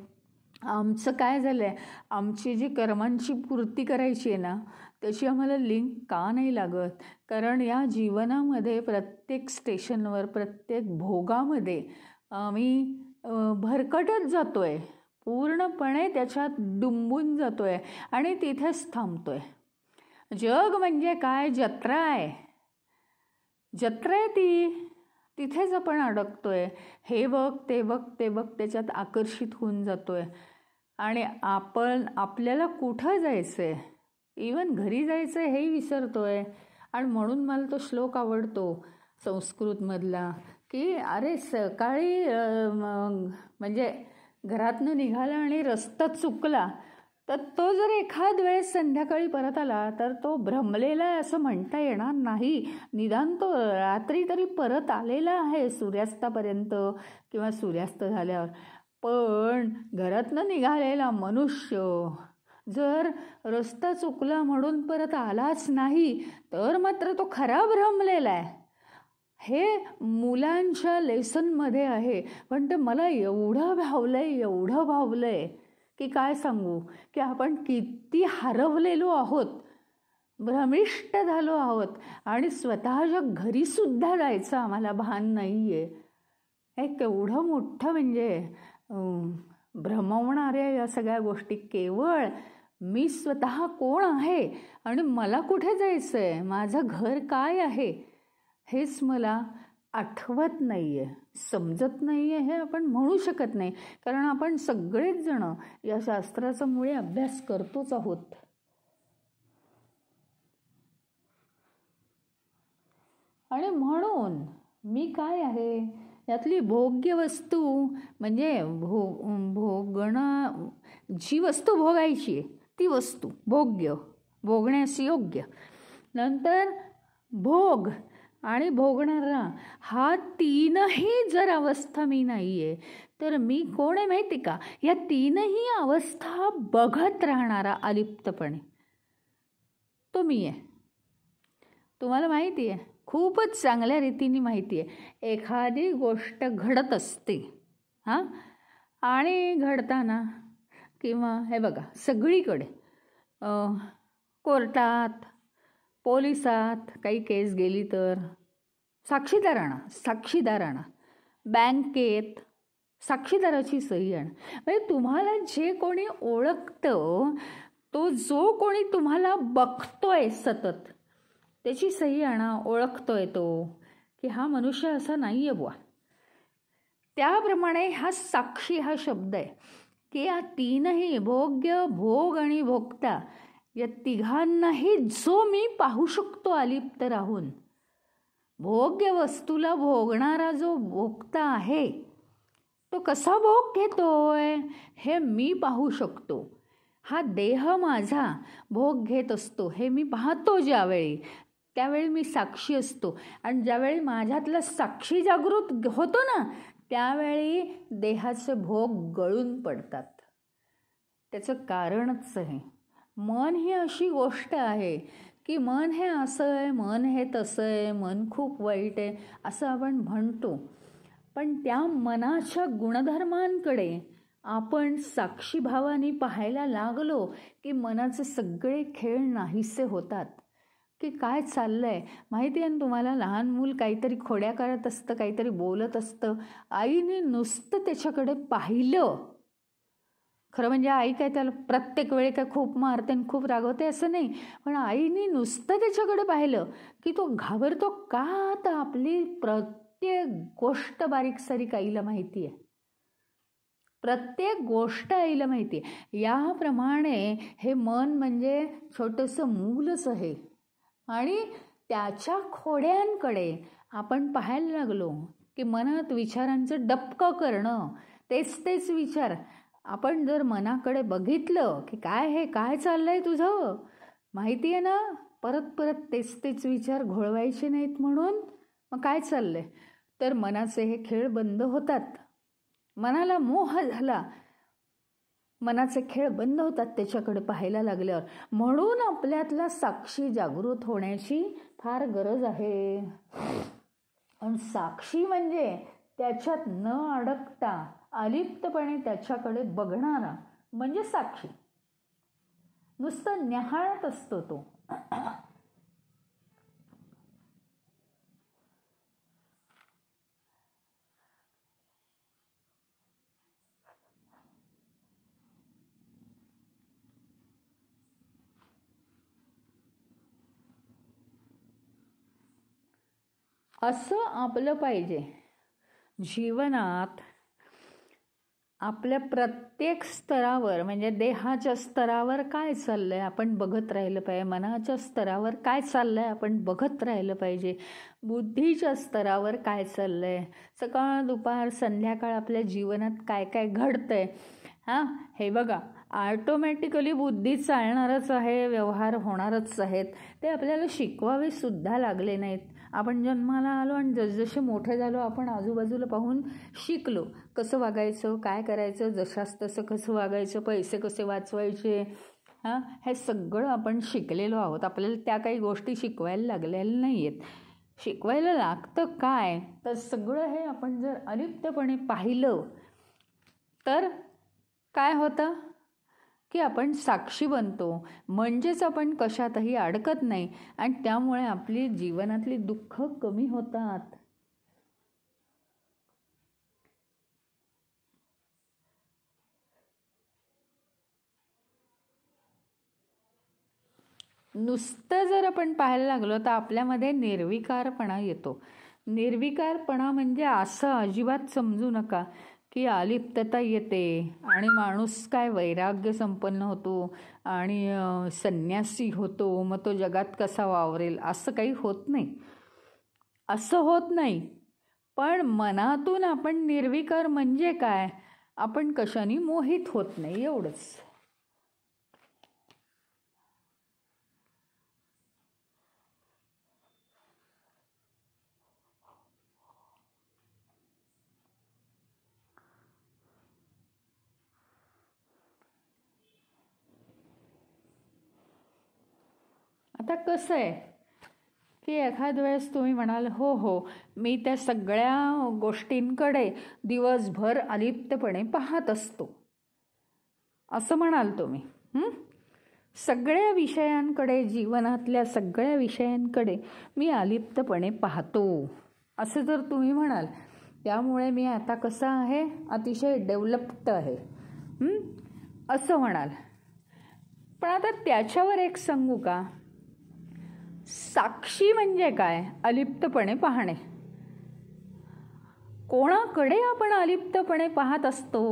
आमचं काय झालं आहे, आमची जी कर्मांची पूर्ती करायची आहे ना, त्याची आम्हाला लिंक का नाही लागत? कारण या जीवनामध्ये प्रत्येक स्टेशनवर, प्रत्येक भोगामध्ये आम्ही भरकटत जातो आहे, पूर्णपणे त्याच्यात डुंबून जातो आहे आणि तिथेच थांबतो आहे. जग म्हणजे काय, जत्रा आहे, जत्रा आहे ती, तिथेच आपण अडकतो आहे. हे बघ ते बघ ते बघ, त्याच्यात आकर्षित होऊन जातो आहे. आणि आपण आपल्याला कुठं जायचं आहे, इवन घरी जायचं आहे हेही विसरतो आहे. आणि म्हणून मला तो श्लोक आवडतो संस्कृतमधला, की अरे सकाळी म्हणजे घरातनं निघाला आणि रस्ता चुकला, तर तो जर एखाद वेळेस संध्याकाळी परत आला तर तो भ्रमलेला आहे असं म्हणता येणार नाही. निदान तो रात्री तरी परत आलेला आहे सूर्यास्तापर्यंत किंवा सूर्यास्त झाल्यावर. पण घरातनं निघालेला मनुष्य जर रस्ता चुकला म्हणून परत आलाच नाही, तर मात्र तो खरा भ्रमलेला आहे. हे मुलांच्या लेसनमध्ये आहे, पण ते मला एवढं भावलंय की काय सांगू, की आपण किती हरवलेलो आहोत. भ्रमिष्ट झालो आहोत आणि स्वतःच्या घरीसुद्धा जायचं आम्हाला भान नाही आहे. हे केवढं मोठं म्हणजे भ्रमवणाऱ्या या सगळ्या गोष्टी. केवळ मी स्वतः कोण आहे आणि मला कुठे जायचं आहे, माझं घर काय आहे, हेच मला आठवत नाही आहे, समजत नाही आहे, हे आपण म्हणू शकत नाही. कारण आपण सगळेच जण या शास्त्राचा मुळे अभ्यास करतोच आहोत. आणि म्हणून मी काय आहे, यातली भोग्य वस्तू म्हणजे भोगणं, जी वस्तू भोगायची आहे ती वस्तू भोग्य, भोगण्यास योग्य. नंतर भोग आणि भोगणारा, हा तीनही जर अवस्था मी नाही आहे तर मी कोण आहे माहिती का? या तीनही अवस्था बघत राहणारा अलिप्तपणे तो मी आहे. तुम्हाला माहिती आहे, खूपच चांगल्या रीतीने माहिती आहे, एखादी गोष्ट घडत असते हां, आणि घडताना किंवा हे बघा सगळीकडे कोर्टात, पोलिसात काही केस गेली तर साक्षीदारांना बँकेत साक्षीदाराची सही आणा. म्हणजे तुम्हाला जे कोणी ओळखतं, तो जो कोणी तुम्हाला बघतोय सतत, त्याची सही आणा. ओळखतोय तो की हा मनुष्य असा नाही आहे बुवा. त्याप्रमाणे हा साक्षी हा शब्द आहे की या तीनही भोग्य, भोग आणि भोक्ता या तिघांनाही जो मी पाहू शकतो अलिप्त राहून, भोग्य वस्तूला भोगणारा जो भोक्ता आहे तो कसा भोग घेतोय हे मी पाहू शकतो. हा देह माझा भोग घेत असतो हे मी पाहतो ज्यावेळी, त्यावेळी मी साक्षी असतो. आणि ज्यावेळी माझ्यातला साक्षी जागृत होतो ना, त्यावेळी देहाचे भोग गळून पडतात. त्याचं कारणच आहे, मन ही अशी गोष्ट आहे की मन हे असं आहे, मन हे तसं आहे, मन खूप वाईट आहे असं आपण म्हणतो. पण त्या मनाच्या गुणधर्मांकडे आपण साक्षीभावाने पाहायला लागलो की मनाचे सगळे खेळ नाहीसे होतात. की काय चाललंय माहिती आहे ना तुम्हाला, लहान मूल काहीतरी खोड्या करत असतं, काहीतरी बोलत असतं, आईने नुसतं त्याच्याकडे पाहिलं, खरं म्हणजे आई काय त्याला प्रत्येक वेळी काय खूप मारते आणि खूप रागवते असं नाही, पण आईने नुसतं त्याच्याकडे पाहिलं की तो घाबरतो का, तर आपली प्रत्येक गोष्ट बारीक सारीक आईला माहिती आहे, प्रत्येक गोष्ट आईला माहिती आहे. याप्रमाणे हे मन म्हणजे छोटंसं मूलच आहे आणि त्याच्या खोड्यांकडे आपण पाहायला लागलो की मनात विचारांचं डबकं करणं, तेच विचार. आपण जर मनाकडे बघितलं की काय हे काय चाललंय तुझं, माहिती आहे ना, परत तेच विचार घोळवायचे नाहीत. म्हणून मग काय चाललंय, तर मनाचे हे खेळ बंद होतात. मनाला मोह झाला, मनाचे खेळ बंद होतात त्याच्याकडे पाहायला लागल्यावर. म्हणून आपल्यातला साक्षी जागृत होण्याची फार गरज आहे. आणि साक्षी म्हणजे त्याच्यात न अडकता अलिप्तपणे त्याच्याकडे बघणारा म्हणजे साक्षी. नुसतं न्याहाळत असतो तो. असं आपलं पाहिजे जीवनात. आपल्या प्रत्येक स्तरावर म्हणजे देहाच्या स्तरावर काय चाललंय आपण बघत राहिलं पाहिजे, मनाच्या स्तरावर काय चाललंय आपण बघत राहिलं पाहिजे, बुद्धीच्या स्तरावर काय चाललंय, सकाळ दुपार संध्याकाळ आपल्या जीवनात काय काय घडतंय. हां, हे बघा ऑटोमॅटिकली बुद्धी चालणारच आहे, व्यवहार होणारच आहेत. ते आपल्याला शिकवावे सुद्धा लागले नाहीत. आपण जन्माला आलो आणि जसजसे मोठे झालो आपण आजूबाजूला पाहून शिकलो कसं वागायचं, काय करायचं, जशास तसं कसं वागायचं, पैसे कसे वाचवायचे. हां, हे सगळं आपण शिकलेलो आहोत. आपल्याला त्या काही गोष्टी शिकवायला लागलेल्या नाही आहेत. शिकवायला लागतं काय, तर सगळं हे आपण जर अलिप्तपणे पाहिलं तर काय होतं, की आपण साक्षी बनतो, म्हणजेच आपण कशातही अडकत नाही आणि त्यामुळे आपली जीवनातली दुःख कमी होतात. नुसतं जर आपण पाहायला लागलो तर आपल्यामध्ये निर्विकारपणा येतो. निर्विकारपणा म्हणजे असं अजिबात समजू नका की अलिप्तता येते आणि माणूस काय वैराग्य संपन्न होतो आणि संन्यासी होतो, मग तो जगात कसा वावरेल, असं काही होत नाही. असं होत नाही. पण मनातून आपण निर्विकार म्हणजे काय, आपण कशाने मोहित होत नाही, एवढंच. आता कसं आहे की एखाद वेळेस तुम्ही म्हणाल हो हो मी त्या सगळ्या गोष्टींकडे दिवसभर अलिप्तपणे पाहत असतो, असं म्हणाल तुम्ही. सगळ्या विषयांकडे, जीवनातल्या सगळ्या विषयांकडे मी अलिप्तपणे पाहतो, असं जर तुम्ही म्हणाल, त्यामुळे मी आता कसं आहे, अतिशय डेव्हलप्ड आहे, असं म्हणाल. पण आता त्याच्यावर एक सांगू का, साक्षी म्हणजे काय, अलिप्तपणे पाहणे. कोणाकडे आपण अलिप्तपणे पाहत असतो,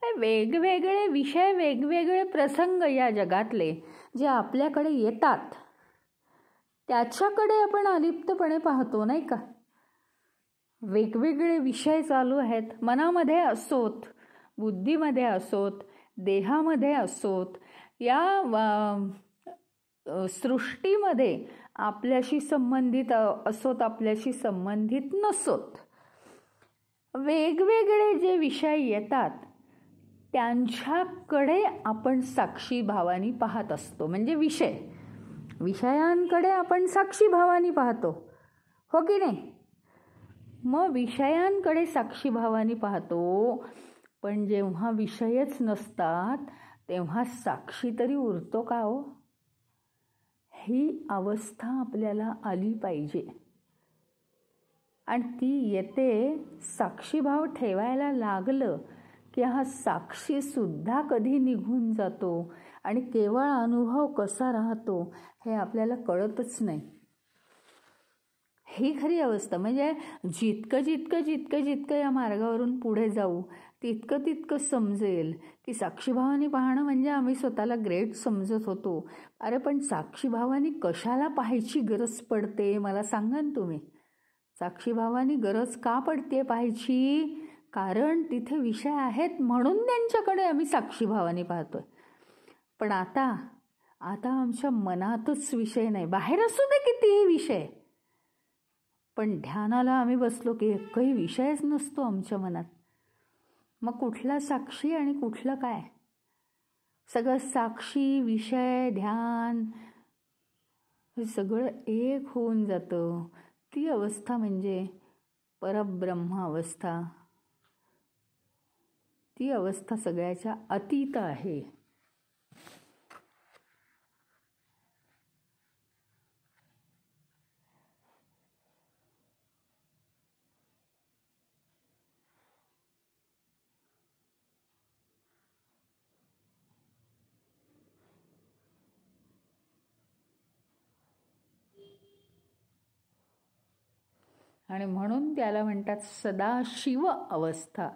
वेगवेगळे विषय, वेगवेगळे प्रसंग या जगातले जे आपल्याकडे येतात त्याच्याकडे आपण अलिप्तपणे पाहतो, नाही का. वेगवेगळे विषय चालू आहेत, मनामध्ये असोत, बुद्धीमध्ये असोत, देहामध्ये असोत, या सृष्टीमध्ये आपल्याशी संबंधित असोत, आपल्याशी संबंधित नसोत, वेगवेगळे जे विषय येतात त्यांच्याकडे आपण साक्षी भावानी पाहत असतो. म्हणजे विषयांकडे आपण साक्षी भावानी पाहतो, हो की नाही. मग विषयांकडे साक्षी भावानी पाहतो, पण जेव्हा विषयच नसतात तेव्हा साक्षी तरी उरतो का हो. ही अवस्था आपल्याला आली पाहिजे आणि ती येते. साक्षीभाव ठेवायला लागलं की हा साक्षी सुद्धा कधी निघून जातो आणि केवळ अनुभव कसा राहतो हे आपल्याला कळतच नाही. ही खरी अवस्था. म्हणजे जितकं जितकं जितकं जितकं या मार्गावरून पुढे जाऊ तितकं तितकं समजेल की साक्षीभावाने पाहणं म्हणजे आम्ही स्वतःला ग्रेट समजत होतो. अरे पण साक्षीभावाने कशाला पाहायची गरज पडते मला सांगा ना तुम्ही. साक्षीभावाने गरज का पडते पाहायची, कारण तिथे विषय आहेत म्हणून त्यांच्याकडे आम्ही साक्षीभावाने पाहतोय. पण आता आमच्या मनातच विषय नाही, बाहेर असू दे कितीही विषय, पण ध्यानाला आम्ही बसलो की एकही विषयच नसतो आमच्या मनात. मग कुठला साक्षी आणि कुठलं काय, सगळं साक्षी, विषय, ध्यान हे सगळं एक होऊन जातं. ती अवस्था म्हणजे परब्रह्म अवस्था. ती अवस्था सगळ्याच्या अतीत आहे. आणि म्हणून त्याला म्हणतात सदाशिव अवस्था.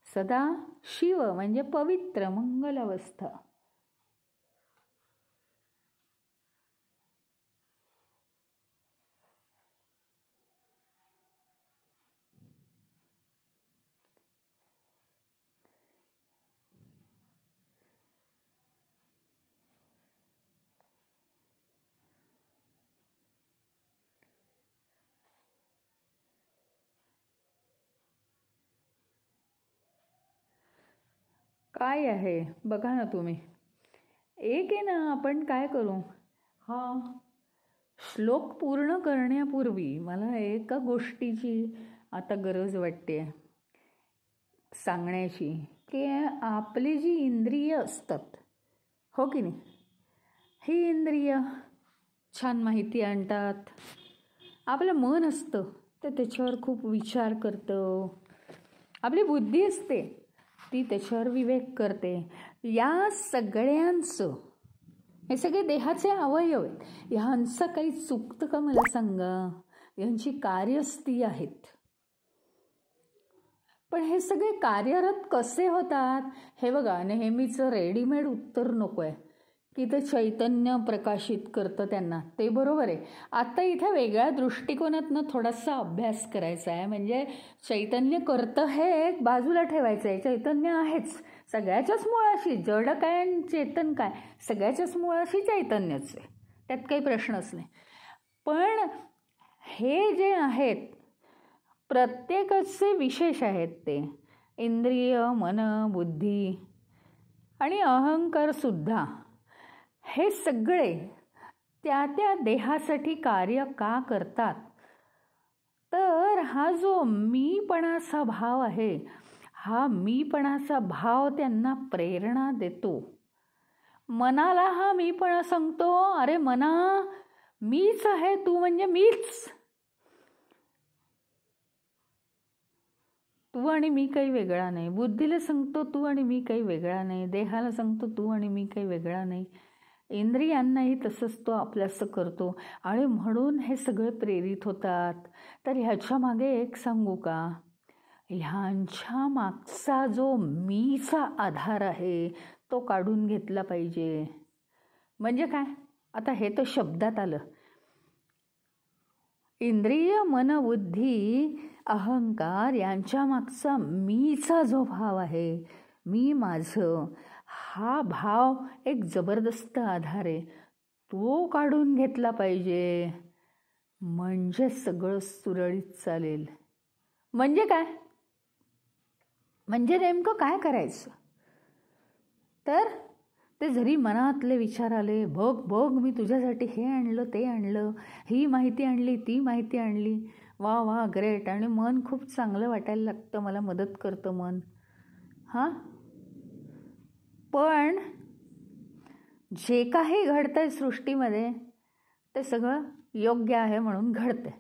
सदा शिव म्हणजे पवित्र, मंगल अवस्था. काय आहे बघा ना तुम्ही. एक आहे ना, आपण काय करू, हा श्लोक पूर्ण करण्यापूर्वी मला एका गोष्टीची आता गरज वाटते सांगण्याची की आपली जी इंद्रिय असतात, हो की नाही, ही इंद्रिय छान माहिती आणतात. आपलं मन असतं ते त्याच्यावर खूप विचार करतं. आपली बुद्धी असते ती त्याच्यावर विवेक करते. या सगळ्यांचं, हे सगळे देहाचे अवयव आहेत, ह्यांचं काही चुकतं का मला सांगा? यांची कार्यच ती आहेत. पण हे सगळे कार्यरत कसे होतात? हे बघा, नेहमीचं रेडीमेड उत्तर नको आहे की ते चैतन्य प्रकाशित करतं त्यांना. ते बरोबर आहे. आता इथे वेगळ्या दृष्टिकोनातनं थोडासा अभ्यास करायचा आहे. म्हणजे चैतन्य करतं हे एक बाजूला ठेवायचं आहे. चैतन्य आहेच सगळ्याच्याच मुळाशी. जड काय आणि चेतन काय, सगळ्याच्याच मुळाशी चैतन्यच आहे, त्यात काही प्रश्नच नाही. पण हे जे आहेत प्रत्येकाचे विशेष आहेत. ते इंद्रिय, मन, बुद्धी आणि अहंकारसुद्धा, हे सगळे त्या त्या देहासाठी कार्य का करतात? तर हा जो मीपणाचा भाव आहे, हा मीपणाचा भाव त्यांना प्रेरणा देतो. मनाला हा मीपणा सांगतो, अरे मना, मीच आहे, तू म्हणजे मीच, तू आणि मी काही वेगळा नाही. बुद्धीला सांगतो तू आणि मी काही वेगळा नाही. देहाला सांगतो तू आणि मी काही वेगळा नाही. इंद्रियांनाही तसंच तो आपल्यासं करतो. आणि म्हणून हे सगळे प्रेरित होतात. तर ह्याच्या मागे एक सांगू का, ह्यांच्या मागचा जो मीचा आधार आहे तो काढून घेतला पाहिजे. म्हणजे काय? आता हे तर शब्दात आलं. इंद्रिय, मन, बुद्धी, अहंकार यांच्या मागचा मीचा जो भाव आहे, मी माझं, हा भाव एक जबरदस्त आधार आहे. तो काढून घेतला पाहिजे. म्हणजे सगळं सुरळीत चालेल. म्हणजे काय? म्हणजे नेमकं काय करायचं? तर ते जरी मनातले विचार आले, बघ बघ मी तुझ्यासाठी हे आणलं, ते आणलं, ही माहिती आणली, ती माहिती आणली, वा वा ग्रेट, आणि मन खूप चांगलं वाटायला लागतं, मला मदत करतं मन. हां, पण जे काही घडतंय सृष्टीमध्ये ते सगळं योग्य आहे म्हणून घडतंय.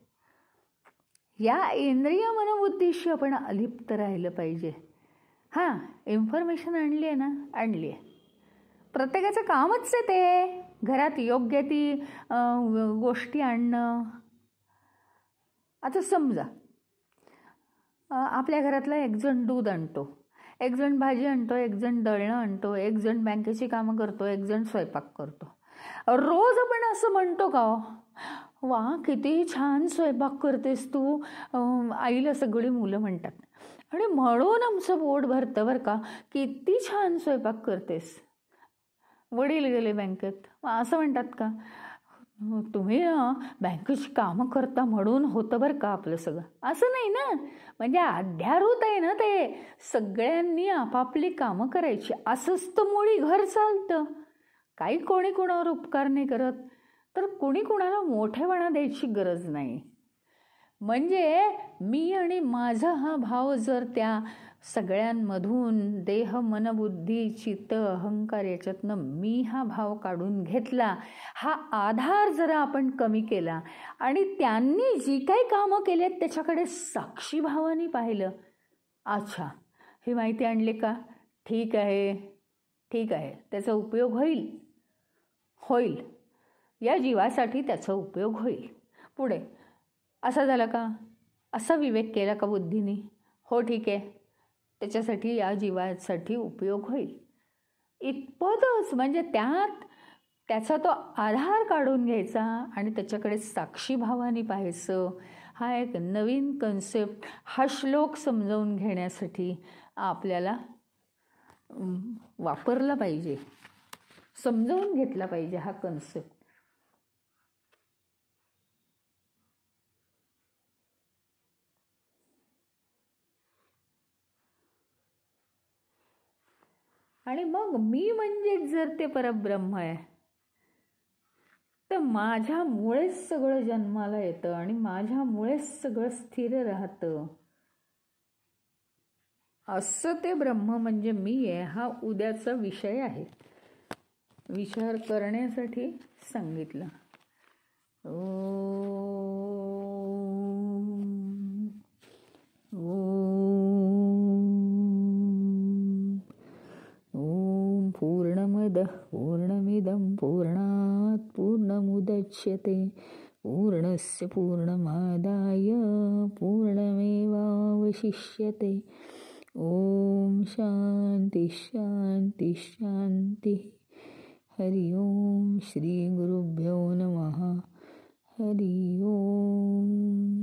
या इंद्रिय मनोबुद्धीशी आपण अलिप्त राहिलं पाहिजे. हां, इन्फॉर्मेशन आणली आहे ना, आणली आहे. प्रत्येकाचं कामच आहे ते, घरात योग्य ती गोष्टी आणणं. आता समजा आपल्या घरातला एकजण दूध आणतो, एकजण भाजी आणतो, एकजण दळणं आणतो, एकजण बँकेची कामं करतो, एकजण स्वयंपाक करतो. रोज आपण असं म्हणतो का, वा किती छान स्वयंपाक करतेस तू, आईला सगळी मुलं म्हणतात. आणि म्हणून आमचं पोट भरतं बरं का, किती छान स्वयंपाक करतेस. वडील गेले बँकेत, असं म्हणतात का, तुम्ही बँकेची कामं करता म्हणून होतं बरं का आपलं सगळं, असं नाही ना. म्हणजे अध्यारूत आहे ना ते, सगळ्यांनी आपापली कामं करायची, असंच तर मुळी घर चालतं. काही कोणी कोणावर उपकार नाही करत, तर कोणी कोणाला मोठेपणा द्यायची गरज नाही. म्हणजे मी आणि माझा हा भाव जर त्या सगळ्यांमधून, देह, मन, बुद्धी, चित्त, अहंकार, याच्यातनं मी हा भाव काढून घेतला, हा आधार जरा आपण कमी केला आणि त्यांनी जी काही कामं केलेत त्याच्याकडे साक्षी भावाने पाहिलं, अच्छा ही माहिती आणली का, ठीक आहे ठीक आहे, त्याचा उपयोग होईल, होईल, या जीवासाठी त्याचा उपयोग होईल. पुढे असं झालं का, असा विवेक केला का बुद्धीने, हो ठीक आहे, त्याच्यासाठी या जीवासाठी उपयोग होईल, इतपतच. म्हणजे त्याचा तो आधार काढून घ्यायचा आणि त्याच्याकडे साक्षी भावाने पाहायचं. हा एक नवीन कन्सेप्ट, हा श्लोक समजावून घेण्यासाठी आपल्याला वापरला पाहिजे, समजावून घेतला पाहिजे हा कन्सेप्ट. आणि मग मी म्हणजे जर ते परब्रह्म आहे, तर माझ्यामुळेच सगळं जन्माला येतं आणि माझ्यामुळेच सगळं स्थिर राहतं, असं ते ब्रह्म म्हणजे मी आहे हा उद्याचा विषय आहे. विचार करण्यासाठी सांगितलं. ओम पूर्णमदः पूर्णमिदं पूर्णात् पूर्णमुदच्यते पूर्णस्य पूर्णमादाय पूर्णमेवावशिष्यते. ओम शांती शांती शांती. हरि ओम. श्री गुरुभ्यो नमः. हरि ओम.